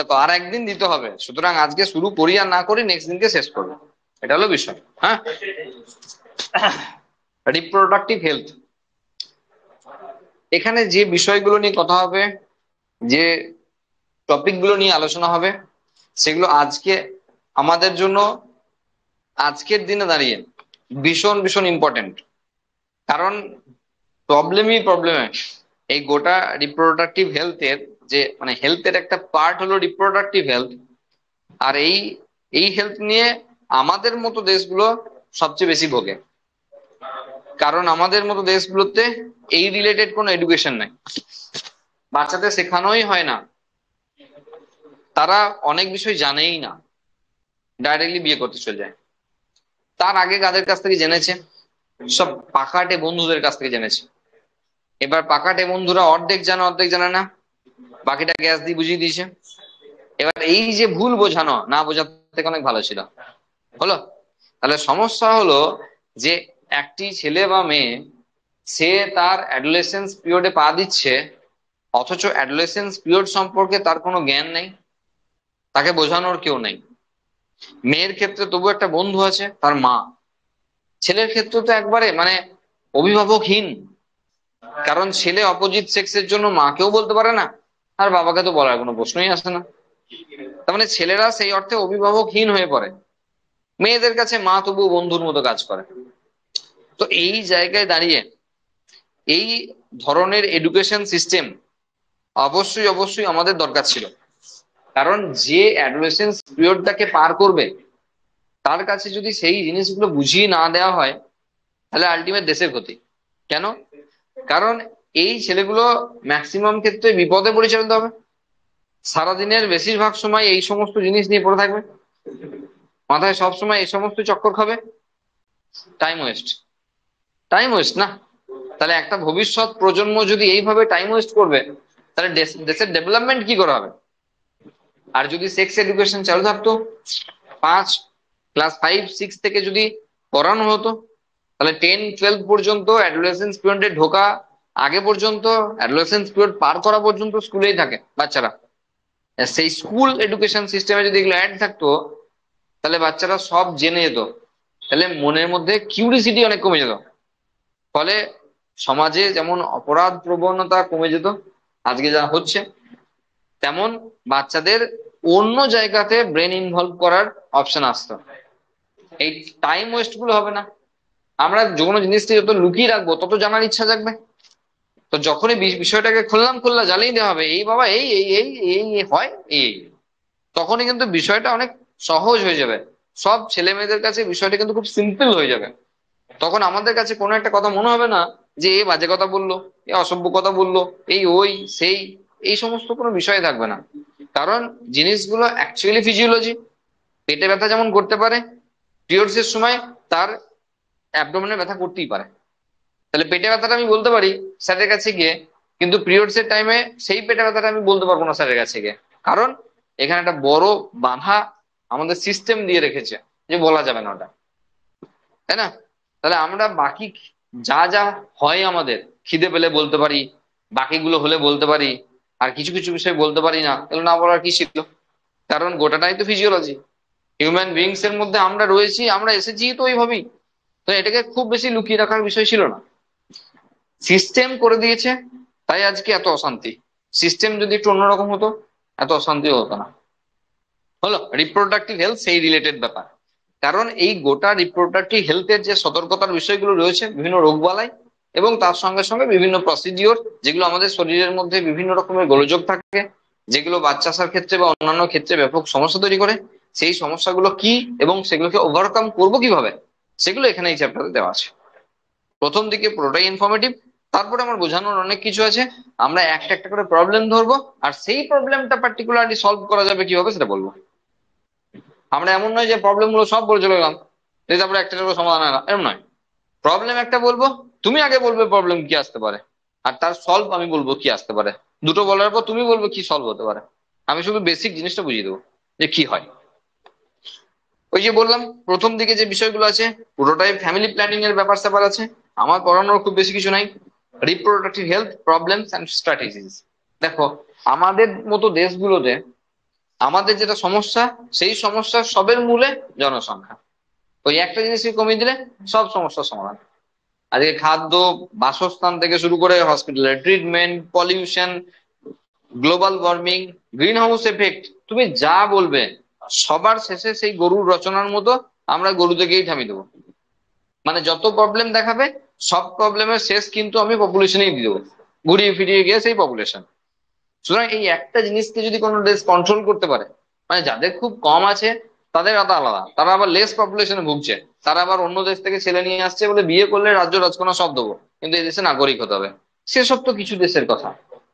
দেখো আর একদিন দিতে হবে, সুতরাং আজকে শুরু করি আর না করি নেক্সট দিনকে শেষ করবো, এটা হলো বিষয়। হ্যাঁ, রিপ্রোডাক্টিভ হেলথ, এখানে যে বিষয়গুলো নিয়ে কথা হবে, যে টপিক গুলো নিয়ে আলোচনা হবে, সেগুলো আজকে আমাদের জন্য আজকের দিনে দাঁড়িয়ে ভীষণ ভীষণ ইম্পর্টেন্ট। কারণ প্রবলেমে এই গোটা রিপ্রোডাক্টিভ হেলথের, যে মানে হেলথের একটা পার্ট হলো রিপ্রোডাক্টিভ হেলথ। আর এই এই হেলথ নিয়ে আমাদের মতো দেশগুলো সবচেয়ে বেশি ভোগে, কারণ আমাদের মতো দেশগুলোতে এই রিলেটেড কোনো এডুকেশন নাই, বাচ্চাদের শেখানোই হয় না, তারা অনেক বিষয় জানেই না, ডাইরেক্টলি বিয়ে করতে চলে যায়। তার আগে কাদের কাছ থেকে জেনেছে? সব পাকাটে বন্ধুদের কাছ থেকে জেনেছে। এবার পাকাটে বন্ধুরা অর্ধেক জানে অর্ধেক জানে না, বাকিটা গ্যাস দিয়ে বুঝিয়ে দিয়েছে। এবার এই যে ভুল বোঝানো, না বোঝার থেকে অনেক ভালো ছিল, হলো। তাহলে সমস্যা হলো যে একটি ছেলে বা মেয়ে, সে তার অ্যাডোলেসেন্স পিরিয়ডে পা দিচ্ছে, অথচ অ্যাডোলেসেন্স পিরিয়ড সম্পর্কে তার কোনো জ্ঞান নেই, তাকে বোঝানোর কেউ নেই। মেয়ের ক্ষেত্রে তবু একটা বন্ধু আছে, তার মা। ছেলের ক্ষেত্রে তো একবারে মানে অভিভাবকহীন, কারণ ছেলে অপোজিট সেক্সের জন্য মাকেও বলতে পারে না, আর বাবাকে তো বলার কোনো প্রশ্নই আসে না। তার মানে ছেলেরা সেই অর্থে অভিভাবকহীন হয়ে পড়ে, মেয়েদের কাছে মা তবু বন্ধুর মতো কাজ করে। তো এই জায়গায় দাঁড়িয়ে এই ধরনের এডুকেশন সিস্টেম অবশ্যই অবশ্যই আমাদের দরকার ছিল। কারণ যে অ্যাডোলেসেন্স পিরিয়ডটাকে পার করবে, তার কাছে যদি সেই জিনিসগুলো বুঝিয়ে না দেওয়া হয়, তাহলে আলটিমেট দেশের ক্ষতি। কেন? কারণ এই ছেলেগুলো ম্যাক্সিমাম ক্ষেত্রে বিপদে পরিচালিত হবে, সারাদিনের বেশিরভাগ সময় এই সমস্ত জিনিস নিয়ে পড়ে থাকবে, মাথায় সবসময় এই সমস্ত চক্কর খাবে। টাইম ওয়েস্ট, টাইম ওয়েস্ট না? তাহলে একটা ভবিষ্যৎ প্রজন্ম যদি এইভাবে টাইম ওয়েস্ট করবে, তাহলে দেশের ডেভেলপমেন্ট কি করে হবে? আর যদি সেক্স এডুকেশন চালু থাকতো, 5 ক্লাস 5 6 থেকে যদি পড়ানো হতো, তাহলে 10 12 পর্যন্ত অ্যাডোলেসেন্স পিরিয়ডে ঢোকা আগে পর্যন্ত, অ্যাডোলেসেন্স পিরিয়ড পার করা পর্যন্ত স্কুলেই থাকে বাচ্চারা। সেই স্কুল এডুকেশন সিস্টেমে যদি এগুলো অ্যাড থাকতো, তাহলে বাচ্চারা সব জেনে যেত, তাহলে মনের মধ্যে কিউরিসিটি অনেক কমে যেত। ফলে সমাজে যেমন অপরাধ প্রবণতা কমে যেত আজকে যা হচ্ছে, তেমন বাচ্চাদের অন্য জায়গাতে ব্রেন ইনভলভ করার অপশন আসতো, এই টাইম ওয়েস্ট গুলো হবে না। আমরা যে কোনো জিনিসটা যত লুকিয়ে রাখবো, তত জানার ইচ্ছা জাগবে। তো যখনই বিষয়টাকে খুললা জ্বালিয়ে দেওয়া হবে, এই বাবা এই এই এই এই এই হয় এই এই, তখনই কিন্তু বিষয়টা অনেক সহজ হয়ে যাবে। সব ছেলে মেয়েদের কাছে বিষয়টা কিন্তু খুব সিম্পল হয়ে যাবে। তখন আমাদের কাছে কোনো একটা কথা মনে হবে না যে এ বাজে কথা বললো, এ অসভ্য কথা বললো, এই ওই সেই, এই সমস্ত কোনো বিষয় থাকবে না। কারণ জিনিসগুলো অ্যাকচুয়ালি ফিজিওলজি। পেটে ব্যথা যেমন করতে পারে, পিরিয়ডস এর সময় তার অ্যাবডোমেনে ব্যথা করতেই পারে। তাহলে পেটে ব্যথাটা আমি বলতে পারি স্যারের কাছে গিয়ে, কিন্তু পিরিয়ডস এর টাইমে সেই পেটে ব্যথাটা আমি বলতে পারবো না স্যারের কাছে গিয়ে। কারণ এখানে একটা বড় বাধা আমাদের সিস্টেম দিয়ে রেখেছে, যে বলা যাবে না ওটা, তাই না? তাহলে আমরা বাকি যা যা হয় আমাদের, খিদে পেলে বলতে পারি, বাকিগুলো হলে বলতে পারি, আর কিছু কিছু বিষয় বলতে পারি না, এগুলো না বলার কি ছিল? কারণ গোটাটাই তো ফিজিওলজি, হিউম্যান বিংস এর মধ্যে আমরা রয়েছি, আমরা এসেছি তো ওইভাবেই। তো এটাকে খুব বেশি লুকিয়ে রাখার বিষয় ছিল না, সিস্টেম করে দিয়েছে, তাই আজকে এত অশান্তি। সিস্টেম যদি একটু অন্যরকম হতো, এত অশান্তিও হতো না। হলো রিপ্রোডাক্টিভ হেলথ সেই রিলেটেড ব্যাপার। কারণ এই গোটা রিপ্রোডাক্টিভ হেলথের যে সতর্কতার বিষয়গুলো রয়েছে, বিভিন্ন রোগবালাই এবং তার সঙ্গে সঙ্গে বিভিন্ন প্রসিডিওর, যেগুলো আমাদের শরীরের মধ্যে বিভিন্ন রকমের গোলযোগ থাকে, যেগুলো বাচ্চা আসার ক্ষেত্রে বা অন্যান্য ক্ষেত্রে ব্যাপক সমস্যা তৈরি করে, সেই সমস্যাগুলো কি এবং সেগুলোকে ওভারকাম করবো কিভাবে, সেগুলো এখানে এই চ্যাপ্টারে দেওয়া আছে। প্রথম দিকে পুরোটাই ইনফরমেটিভ, তারপরে আমার বোঝানোর অনেক কিছু আছে। আমরা একটা একটা করে প্রবলেম ধরবো, আর সেই প্রবলেমটা পার্টিকুলারলি সলভ করা যাবে কিভাবে সেটা বলবো। আমরা এমন নয় যে প্রবলেম গুলো সব বলে চলে গেলাম, তারপরে একটা করে সমাধান হয় না, এরকম নয়। প্রবলেম একটা বলবো, তুমি আগে বলবে প্রবলেম কি আসতে পারে, আর তার সলভ আমি বলবো কি আসতে পারে। দুটো বলার পর তুমি বলবে কি সলভ হতে পারে, আমি শুধু বেসিক জিনিসটা বুঝিয়ে দেবো যে কি হয়। ওই যে বললাম প্রথম দিকে যে বিষয়গুলো আছে, পুরোটাই ফ্যামিলি প্ল্যানিং এর ব্যাপার স্যাপার আছে, আমার পড়ানোর খুব বেশি কিছু নাই। Reproductive health problems and strategies. দেখো আমাদের মতো দেশগুলোতে আমাদের যেটা সমস্যা, সেই সমস্যার সবের মূলে জনসংখ্যা। ওই একটা জিনিসকে কমিয়ে দিলে সব সমস্যার সমাধান। আজকে খাদ্য, বাসস্থান থেকে শুরু করে হসপিটালের treatment, pollution, global warming, green house effect, তুমি যা বলবে সবার শেষে সেই গরুর রচনার মতো আমরা গরু থেকেই থামিয়ে দেবো। মানে যত প্রবলেম দেখাবে সব প্রবলেমের শেষ কিন্তু আমি পপুলেশনেই দিয়ে দেবো, ঘুরিয়ে ফিরিয়ে গিয়ে সেই পপুলেশন। সুতরাং এই একটা জিনিসকে যদি কোনো দেশ কন্ট্রোল করতে পারে, মানে যাদের খুব কম আছে তাদের আলাদা আলাদা, তারা আবার লেস পপুলেশনে ভুগছে, তারা আবার অন্য দেশ থেকে ছেলে নিয়ে আসছে বলে বিয়ে করলে রাজ্য রাজকন্যা সব দেবো, কিন্তু এই দেশে নাগরিক হতে হবে। সেসব তো কিছু দেশের কথা,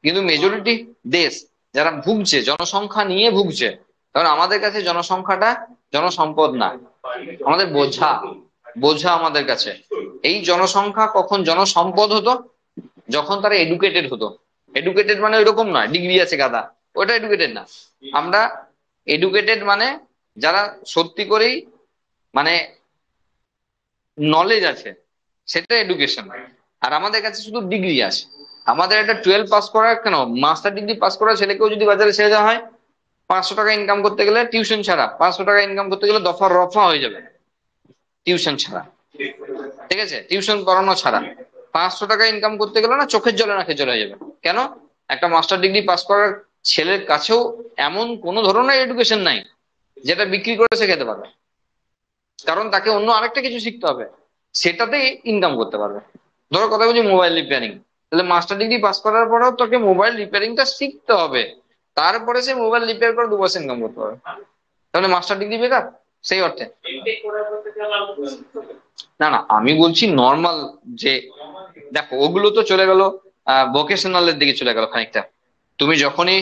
কিন্তু মেজরিটি দেশ যারা ভুগছে, জনসংখ্যা নিয়ে ভুগছে। কারণ আমাদের কাছে জনসংখ্যাটা জনসম্পদ না, আমাদের বোঝা, বোঝা আমাদের কাছে। এই জনসংখ্যা কখন জনসম্পদ হতো? যখন তারা এডুকেটেড হতো। এডুকেটেড মানে ওইরকম নয় ডিগ্রি আছে গাদা, ওটা এডুকেটেড না। আমরা এডুকেটেড মানে যারা সত্যি করেই মানে নলেজ আছে, সেটা এডুকেশন। আর আমাদের কাছে শুধু ডিগ্রি আছে। আমাদের একটা 12 পাস করা, কেন মাস্টার ডিগ্রি পাস করা ছেলেকেও যদি বাজারে ছেড়ে দেওয়া হয়, 500 টাকা ইনকাম করতে গেলে টিউশন ছাড়া, 500 টাকা ইনকাম করতে গেলে দফা রফা হয়ে যাবে টিউশন ছাড়া। ঠিক আছে, টিউশন করানো ছাড়া 500 টাকা ইনকাম করতে গেলে না চোখের জলে নাকের জলে হয়ে যাবে। কেন? একটা মাস্টার ডিগ্রি পাস করার ছেলের কাছেও এমন কোন ধরনের এডুকেশন নাই যেটা বিক্রি করে সে খেতে পারবে। কারণ তাকে অন্য আরেকটা কিছু শিখতে হবে, সেটাতেই ইনকাম করতে পারবে। ধরো কথা বলছি মোবাইল রিপেয়ারিং, তাহলে মাস্টার ডিগ্রি পাস করার পরেও তোকে মোবাইল রিপেয়ারিংটা শিখতে হবে, তারপরে সে মোবাইল রিপেয়ার করে 2 পয়সা ইনকাম করতে পারবে। তাহলে মাস্টার ডিগ্রি বেকার সেই অর্থে? না না, আমি বলছি নর্মাল যে, দেখো ওগুলো তো চলে গেল ভোকেশনাল এর দিকে চলে গেল খানিকটা। তুমি যখনই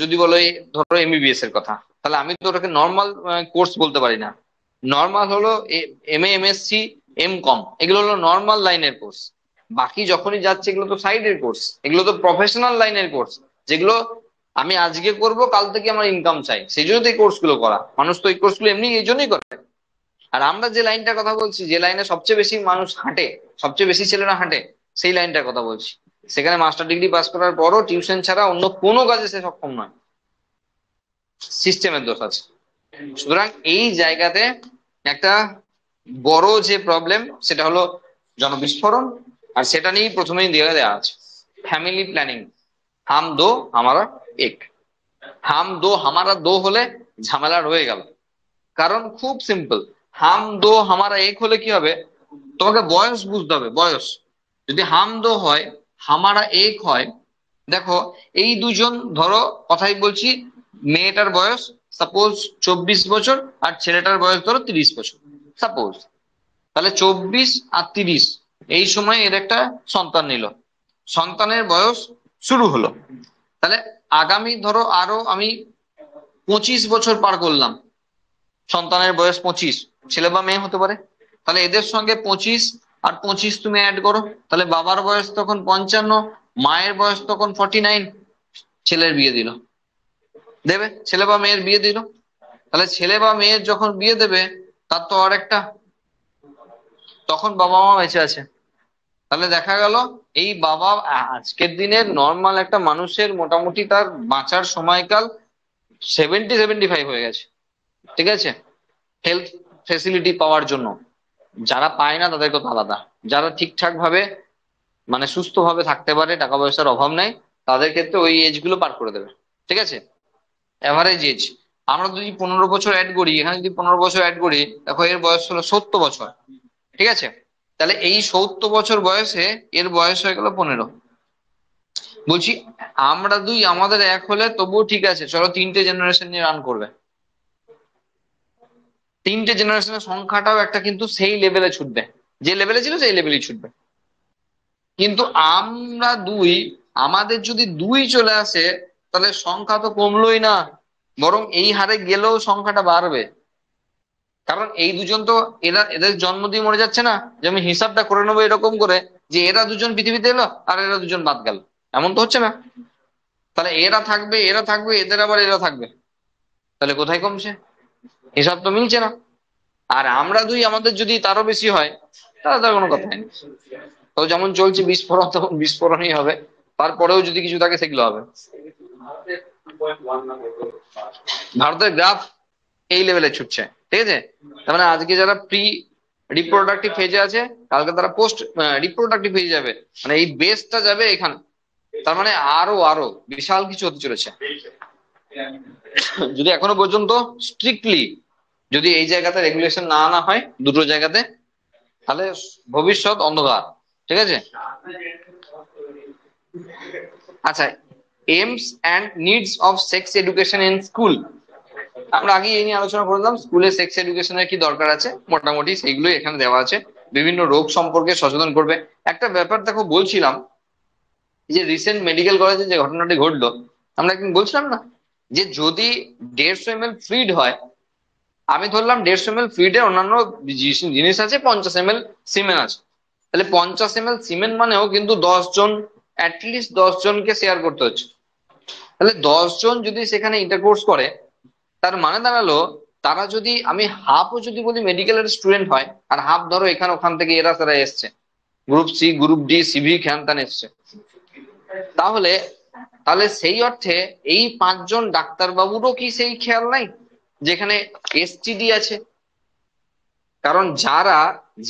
যদি বলো এই ধরো এমবিবিএস এর কথা, তাহলে আমি তো ওটাকে নর্মাল কোর্স বলতে পারি না। নর্মাল হলো এমএ, এমএসসি, এম কম, এগুলো হলো নর্মাল লাইনের কোর্স। বাকি যখনই যাচ্ছে এগুলো তো সাইডের কোর্স, এগুলো তো প্রফেশনাল লাইনের কোর্স, যেগুলো আমি আজকে করব কাল থেকে আমার ইনকাম চাই, সেই জন্য তো এই কোর্স গুলো করা। মানুষ তো এই কোর্স গুলো এমনি এই জন্যই করে। আর আমরা যে লাইনটার কথা বলছি, যে লাইনে সবচেয়ে বেশি মানুষ হাঁটে, সবচেয়ে বেশি ছেলেরা হাঁটে, সেই লাইনটার কথা বলছি। সেখানে মাস্টার ডিগ্রি পাস করার পরও টিউশন ছাড়া অন্য কোনো কাজে সে সক্ষম নয়, সিস্টেমের দোষ আছে। সুতরাং এই জায়গাতে একটা বড় যে প্রবলেম সেটা হলো জনবিস্ফোরণ। আর সেটা নিয়েই প্রথমেই দেওয়া দেওয়া আছে ফ্যামিলি প্ল্যানিং। হাম দো হামারা এক, হাম দো হামারা দো হলে ঝামেলা রয়ে গেল। কারণ খুব সিম্পল, হাম দো হামারা এক হলে কি হবে, তোমাকে বয়স বুঝতে হবে। বয়স যদি হাম দো হয়, হামারা এক হয়, দেখো এই দুজন, ধরো কথাই বলছি, মেয়েটার বয়স সাপোজ 24 বছর আর ছেলেটার বয়স ধরো 30 বছর সাপোজ। তাহলে 24 আর 30 এই সময় এর একটা সন্তান নিল, সন্তানের বয়স শুরু হলো। তাহলে আগামী ধরো আরো আমি 25 বছর পার করলাম, সন্তানের বয়স 25, ছেলে বা মেয়ে হতে পারে। তাহলে এদের সঙ্গে 25 আর 25 তুমি অ্যাড করো, তাহলে বাবার বয়স তখন 55, মায়ের বয়স তখন 49। ছেলের বিয়ে দিল, দেবে, ছেলে বা মেয়ের বিয়ে দিল। তাহলে ছেলে বা মেয়ের যখন বিয়ে দেবে, তার তো আর একটা, তখন বাবা মা বেঁচে আছে। তাহলে দেখা গেল এই বাবা, আজকের দিনের নর্মাল একটা মানুষের মোটামুটি তার বাঁচার সময়কাল 70-75 হয়ে গেছে। ঠিক আছে, হেলথ ফেসিলিটি পাওয়ার জন্য। যারা পায় না তাদের কথা আলাদা, যারা ঠিকঠাক ভাবে মানে সুস্থ ভাবে থাকতে পারে, টাকা পয়সার অভাব নেই, তাদের ক্ষেত্রে ওই এজ গুলো পার করে দেবে। ঠিক আছে, অ্যাভারেজ এজ। আমরা যদি 15 বছর অ্যাড করি, এখানে যদি 15 বছর অ্যাড করি, দেখো এর বয়স হলো 70 বছর। ঠিক আছে, তাহলে এই 70 বছর বয়সে এর বয়স হয়ে গেল 15। বলছি আমরা দুই আমাদের এক হলে তবুও ঠিক আছে, চলো 3টে জেনারেশন নিয়ে রান করবে, 3টে জেনারেশনের সংখ্যাটাও একটা কিন্তু সেই লেভেলে ছুটবে, যে লেভেলে ছিল সেই লেভেলেই ছুটবে। কিন্তু আমরা দুই, আমাদের যদি দুই চলে আসে, তাহলে সংখ্যা তো কমলোই না, বরং এই হারে গেলেও সংখ্যাটা বাড়বে। কারণ এই দুজন তো, এরা এদের জন্ম দিয়ে মরে যাচ্ছে না, যে আমি হিসাবটা করে নেবো এরকম করে যে এরা দুজন পৃথিবীতে এলো আর এরা দুজন বাদ গেল, এমন তো হচ্ছে না। তাহলে এরা থাকবে, এরা থাকবে, এদের আবার এরা থাকবে, তাহলে কোথায় কমছে? হিসাব তো মিলছে না। আর আমরা দুই আমাদের যদি তারও বেশি হয়, তাহলে তার কোনো কথাই নেই। তো যেমন চলছে বিস্ফোরণ, তখন বিস্ফোরণই হবে, তারপরেও যদি কিছু থাকে সেগুলো হবে। ভারতের গ্রাফ এই লেভেলে ছুটছে, ঠিক আছে। তার মানে আজকে যারা প্রি রিপ্রোডাক্টিভ ফেজে আছে, কালকে তারা পোস্ট রিপ্রোডাক্টিভ ফেজে যাবে, মানে এই বেসটা যাবে এখানে। তার মানে আরো আরো বিশাল কিছু হতে চলেছে। যদি এখনো পর্যন্ত স্ট্রিক্টলি যদি এই জায়গাতে রেগুলেশন না আনা হয় দুটো জায়গাতে, তাহলে ভবিষ্যৎ অন্ধকার, ঠিক আছে। আচ্ছা, AIIMS and needs of sex education in school, আমরা আগে এই নিয়ে আলোচনা করলাম। স্কুলে সেক্স এডুকেশনের কি দরকার আছে, মোটামুটি সেইগুলোই এখানে দেওয়া আছে। বিভিন্ন রোগ সম্পর্কে সচেতন করবে। একটা ব্যাপার দেখো বলছিলাম, এই যে রিসেন্ট মেডিকেল কলেজে যে ঘটনাটি ঘটলো, আমরা একদিন বলছিলাম না যে যদি 150 ml ফ্লুইড হয়, আমি ধরলাম 150 ml ফ্লুইডে অন্যান্য জিনিস আছে, 50 ml সিমেন আছে, তাহলে 50 ml সিমেন্ট মানেও কিন্তু 10 জন, অ্যাটলিস্ট 10 জনকে শেয়ার করতে হচ্ছে। তাহলে 10 জন যদি সেখানে ইন্টারকোর্স করে, তার মানে দাঁড়ালো তারা যদি, আমি হাফও যদি বলি মেডিকেলের স্টুডেন্ট হয়, আর হাফ ধরো এখানে ওখান থেকে এরা তারা এসছে, group C group D CV খ্যান ত্যান এসছে, তাহলে তাহলে সেই অর্থে এই 5 জন ডাক্তারবাবুরও কি সেই খেয়াল নাই যেখানে এসটিডি আছে? কারণ যারা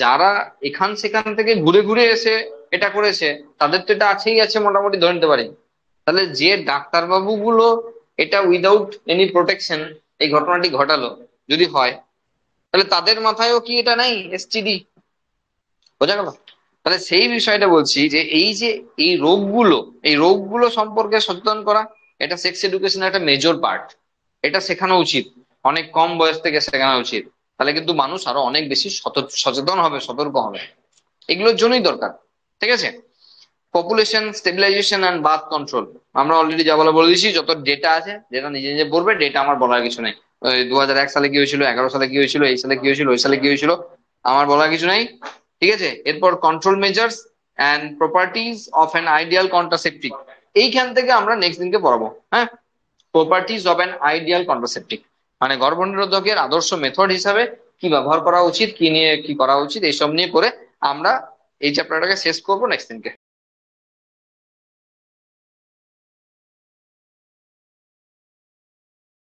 যারা এখান সেখান থেকে ঘুরে ঘুরে এসে এটা করেছে, তাদের তো এটা আছেই আছে মোটামুটি ধরে নিতে পারি। তাহলে যে ডাক্তারবাবু গুলো এটা উইদাউট এনি প্রোটেকশন এই ঘটনাটি ঘটালো যদি হয়, তাহলে তাদের মাথায়ও কি এটা নাই, এসটিডি? বোঝা গেল? তাহলে সেই বিষয়টা বলছি যে এই যে এই রোগগুলো সম্পর্কে সচেতন করা, এটা সেক্স এডুকেশনের একটা মেজর পার্ট। এটা শেখানো উচিত, অনেক কম বয়স থেকে শেখানো উচিত। তাহলে কিন্তু মানুষ আরো অনেক বেশি সচেতন হবে, সতর্ক হবে। এগুলোর জন্যই দরকার, ঠিক আছে। Population stabilisation and birth control, আমরা অলরেডি যা বলা বলে দিয়েছি। যত ডেটা আছে, যেটা নিজে নিজে পড়বে, ডেটা আমার বলার কিছু নেই। 2001 সালে কি হয়েছিল, 2011 সালে কি হয়েছিল, এই সালে কি হয়েছিল, ওই সালে কি হয়েছিল, আমার বলার কিছু নাই, ঠিক আছে। এরপর control measures and properties of an ideal contraceptive, এইখান থেকে আমরা নেক্সট দিনকে পড়াবো। হ্যাঁ, properties of an ideal contraceptive মানে গর্ভনিরোধকের আদর্শ মেথড হিসাবে কি ব্যবহার করা উচিত, কি নিয়ে কি করা উচিত, এইসব নিয়ে করে আমরা এই চ্যাপ্টারটাকে শেষ করবো নেক্সট দিনকে।